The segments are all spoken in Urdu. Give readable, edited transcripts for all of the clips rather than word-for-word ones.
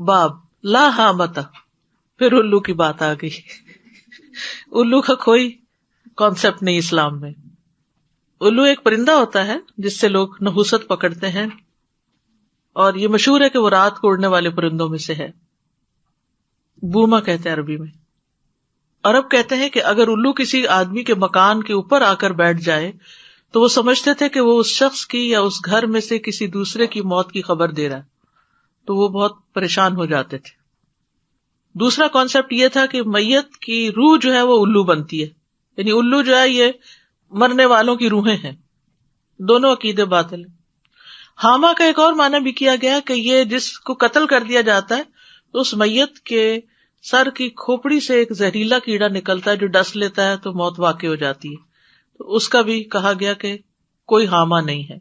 باب لا ہامتا، پھر الو کی بات آ گئی. الو کا کوئی کانسیپٹ نہیں اسلام میں. الو ایک پرندہ ہوتا ہے جس سے لوگ نحوست پکڑتے ہیں، اور یہ مشہور ہے کہ وہ رات کو اڑنے والے پرندوں میں سے ہے. بوما کہتے ہیں عربی میں. عرب کہتے ہیں کہ اگر الو کسی آدمی کے مکان کے اوپر آ کر بیٹھ جائے تو وہ سمجھتے تھے کہ وہ اس شخص کی یا اس گھر میں سے کسی دوسرے کی موت کی خبر دے رہا ہے، تو وہ بہت پریشان ہو جاتے تھے. دوسرا کانسیپٹ یہ تھا کہ میت کی روح جو ہے وہ الو بنتی ہے، یعنی الو جو ہے یہ مرنے والوں کی روحیں ہیں. دونوں عقیدے باطل ہیں. ہاما کا ایک اور معنی بھی کیا گیا کہ یہ جس کو قتل کر دیا جاتا ہے تو اس میت کے سر کی کھوپڑی سے ایک زہریلا کیڑا نکلتا ہے جو ڈس لیتا ہے تو موت واقع ہو جاتی ہے. تو اس کا بھی کہا گیا کہ کوئی ہاما نہیں ہے.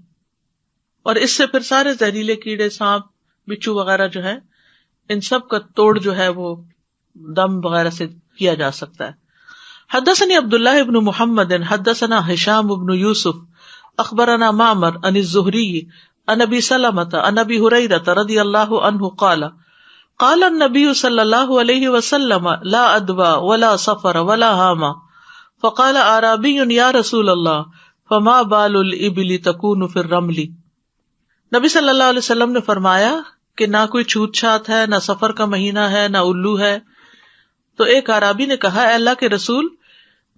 اور اس سے پھر سارے زہریلے کیڑے، سانپ، بچھو وغیرہ جو ہے، ان سب کا توڑ جو ہے وہ دم وغیرہ سے کیا جا سکتا ہے. حدثني عبداللہ ابن محمد حدثنا ہشام ابن یوسف اخبرنا معمر عن الزہری عن ابی سلمۃ عن ابی ہریرۃ رضی اللہ عنہ قال قال النبی صلی اللہ علیہ وسلم لا ادوى ولا صفر ولا هامة فقال اعرابی یا رسول اللہ فما بال الابل تکون فی الرمل. نبی صلی اللہ علیہ وسلم نے فرمایا کہ نہ کوئی چھوت چھات ہے، نہ سفر کا مہینہ ہے، نہ الو ہے. تو ایک اعرابی نے کہا اے اللہ کے رسول،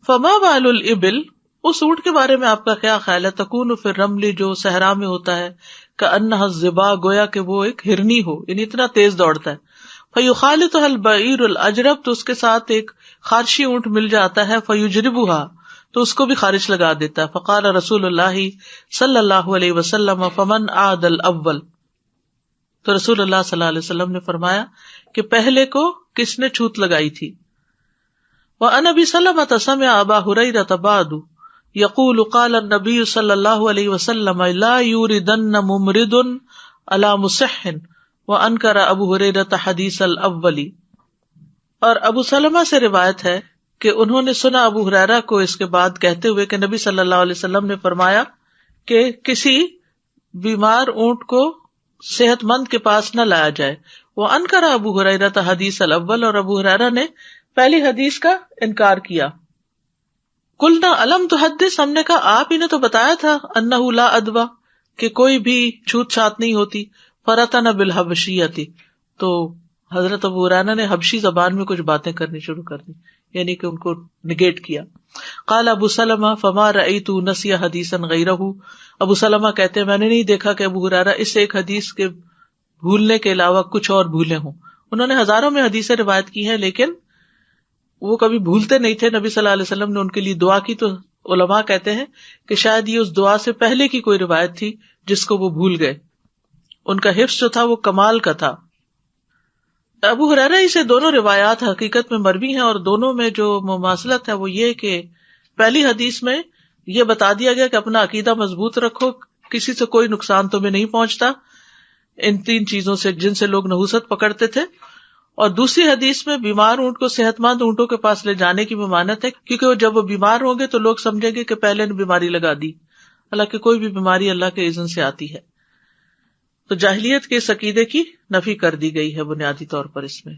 فما بال الابل، اس اونٹ کے بارے میں آپ کا کیا خیال ہے، تکون فی الرمل، جو صحرا میں ہوتا ہے، کأنہا الظبا، گویا کہ وہ ایک ہرنی ہو، یعنی اتنا تیز دوڑتا ہے. فیخالطها البعیر الاجرب، تو اس کے ساتھ ایک خارشی اونٹ مل جاتا ہے، فیجربها، تو اس کو بھی خارش لگا دیتا ہے. فقال رسول اللہ صلی اللہ علیہ وسلم فمن عاد الاول، تو رسول اللہ صلی اللہ علیہ وسلم نے فرمایا کہ پہلے کو کس نے چھوت لگائی تھی. وعن ابی سلمۃ سمع ابا ہریرۃ بعد یقول قال النبی صلی اللہ علیہ وسلم لا یوردن ممرد علی مصح وانکر ابو ہریرۃ حدیث الاول. اور ابو سلمہ سے روایت ہے کہ انہوں نے سنا ابو ہریرہ کو اس کے بعد کہتے ہوئے کہ نبی صلی اللہ علیہ وسلم نے فرمایا کہ کسی بیمار اونٹ کو صحت مند کے پاس نہ لایا جائے. وہ انکر ابو ہریرہ حدیث الاول، اور ابو ہریرہ نے پہلی حدیث کا انکار کیا. قلنا الم تحدث، ہم نے کہا آپ ہی نے تو بتایا تھا، انہ لا ادوى، کہ کوئی بھی چھوت چھات نہیں ہوتی. فرتن بالحبشیۃ، تو حضرت ابو ہریرہ نے حبشی زبان میں کچھ باتیں کرنی شروع کر دی، یعنی کہ ان کو نگیٹ کیا. قال ابو سلمہ فما رأیت نسی حدیثا غیرہ، ابو سلمہ کہتے ہیں میں نے نہیں دیکھا کہ ابو ہریرہ اس ایک حدیث کے بھولنے کے علاوہ کچھ اور بھولے ہوں. انہوں نے ہزاروں میں حدیثیں روایت کی ہیں لیکن وہ کبھی بھولتے نہیں تھے. نبی صلی اللہ علیہ وسلم نے ان کے لیے دعا کی، تو علماء کہتے ہیں کہ شاید یہ اس دعا سے پہلے کی کوئی روایت تھی جس کو وہ بھول گئے. ان کا حفظ جو تھا وہ کمال کا تھا. ابو ہریرہ ہی سے دونوں روایات حقیقت میں مروی ہیں، اور دونوں میں جو مماثلت ہے وہ یہ کہ پہلی حدیث میں یہ بتا دیا گیا کہ اپنا عقیدہ مضبوط رکھو، کسی سے کوئی نقصان تمہیں نہیں پہنچتا، ان تین چیزوں سے جن سے لوگ نحوست پکڑتے تھے. اور دوسری حدیث میں بیمار اونٹ کو صحت مند اونٹوں کے پاس لے جانے کی ممانعت ہے، کیونکہ جب وہ بیمار ہوں گے تو لوگ سمجھیں گے کہ پہلے نے بیماری لگا دی، حالانکہ کوئی بھی بیماری اللہ کے اذن سے آتی ہے. تو جاہلیت کے اس عقیدے کی نفی کر دی گئی ہے بنیادی طور پر اس میں.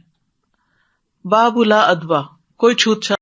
باب لا ادوى، کوئی چھوت چھات